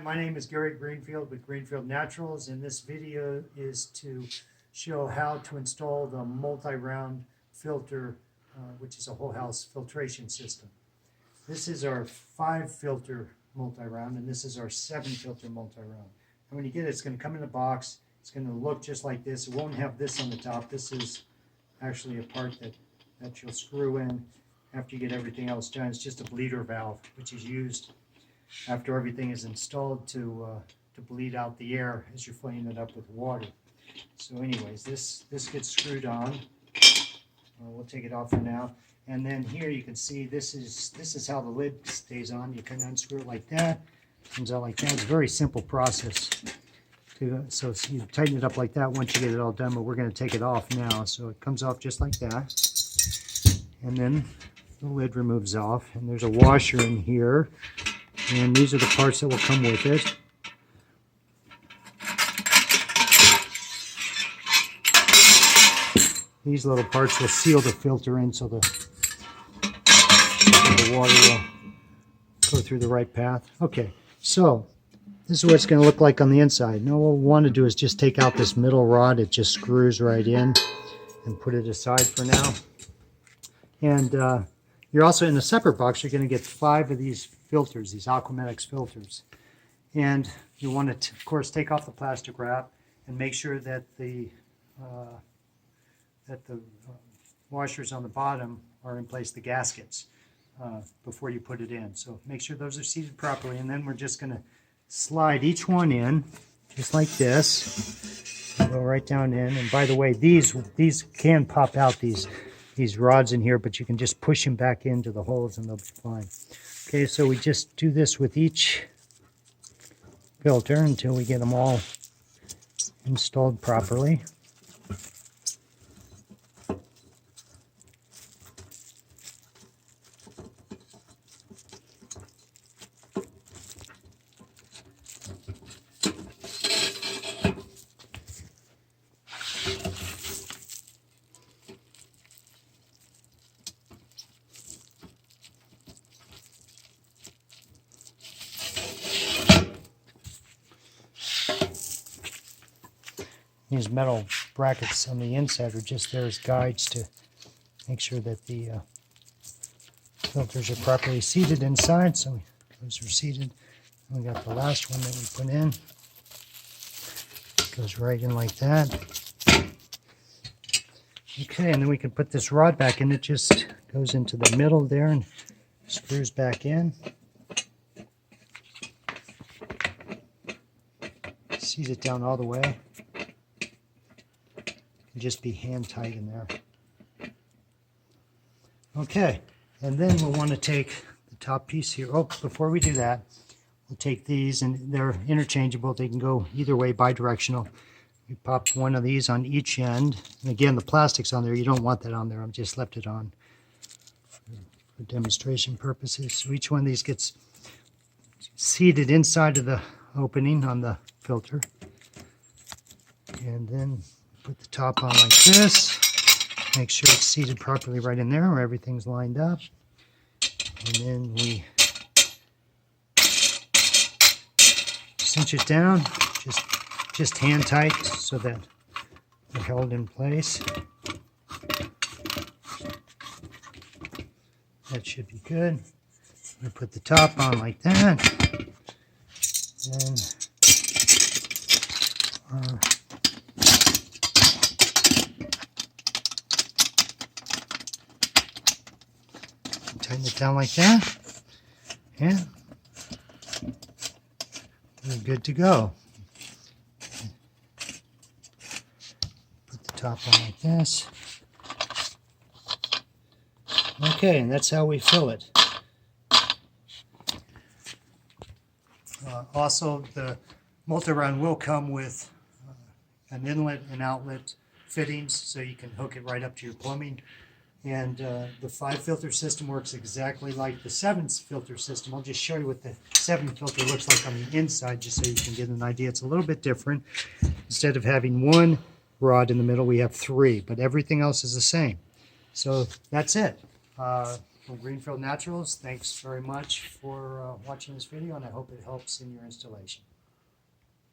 My name is Gary Greenfield with Greenfield Naturals, and this video is to show how to install the multi-round filter, which is a whole house filtration system. This is our 5 filter multi-round, and this is our 7 filter multi-round. And when you get it, it's going to come in a box. It's going to look just like this. It won't have this on the top. This is actually a part that you'll screw in after you get everything else done. It's just a bleeder valve, which is used after everything is installed to bleed out the air as you're filling it up with water. So anyways, this gets screwed on. We'll take it off for now. And then here you can see this is how the lid stays on. You kind of unscrew it like that. Comes out like that. It's a very simple process. So you tighten it up like that once you get it all done, but we're going to take it off now. So it comes off just like that. And then the lid removes off. And there's a washer in here. And these are the parts that will come with it. These little parts will seal the filter in so the water will go through the right path. Okay, so this is what it's going to look like on the inside. Now what we want to do is just take out this middle rod. It just screws right in, and put it aside for now. And you're also in a separate box. You're going to get 5 of these filters, these Aquamatics filters. And you want to, of course, take off the plastic wrap and make sure that the washers on the bottom are in place, the gaskets, before you put it in. So make sure those are seated properly, and then we're just going to slide each one in just like this. Go right down in. And by the way, these can pop out, these rods in here, but you can just push them back into the holes and they'll be fine. Okay, so we just do this with each filter until we get them all installed properly. These metal brackets on the inside are just there as guides to make sure that the filters are properly seated inside. So those are seated. And we got the last one that we put in. Goes right in like that. Okay, and then we can put this rod back in. It just goes into the middle there and screws back in. Seat it down all the way. Just be hand tight in there. Okay, and then we'll want to take the top piece here. Oh, before we do that, we'll take these, and they're interchangeable. They can go either way, bidirectional. We pop one of these on each end. And again, the plastic's on there. You don't want that on there. I've just left it on for demonstration purposes. So each one of these gets seated inside of the opening on the filter. And then put the top on like this. Make sure it's seated properly right in there where everything's lined up. And then we cinch it down, just hand tight so that they're held in place. That should be good. We put the top on like that. And tighten it down like that, and we're good to go. Put the top on like this. Okay, and that's how we fill it. Also, the multi-round will come with an inlet and outlet fittings, so you can hook it right up to your plumbing. And the 5 filter system works exactly like the 7 filter system. I'll just show you what the 7 filter looks like on the inside, just so you can get an idea. It's a little bit different. Instead of having 1 rod in the middle, we have 3, but everything else is the same. So that's it. Well, Greenfield Naturals, thanks very much for watching this video, and I hope it helps in your installation.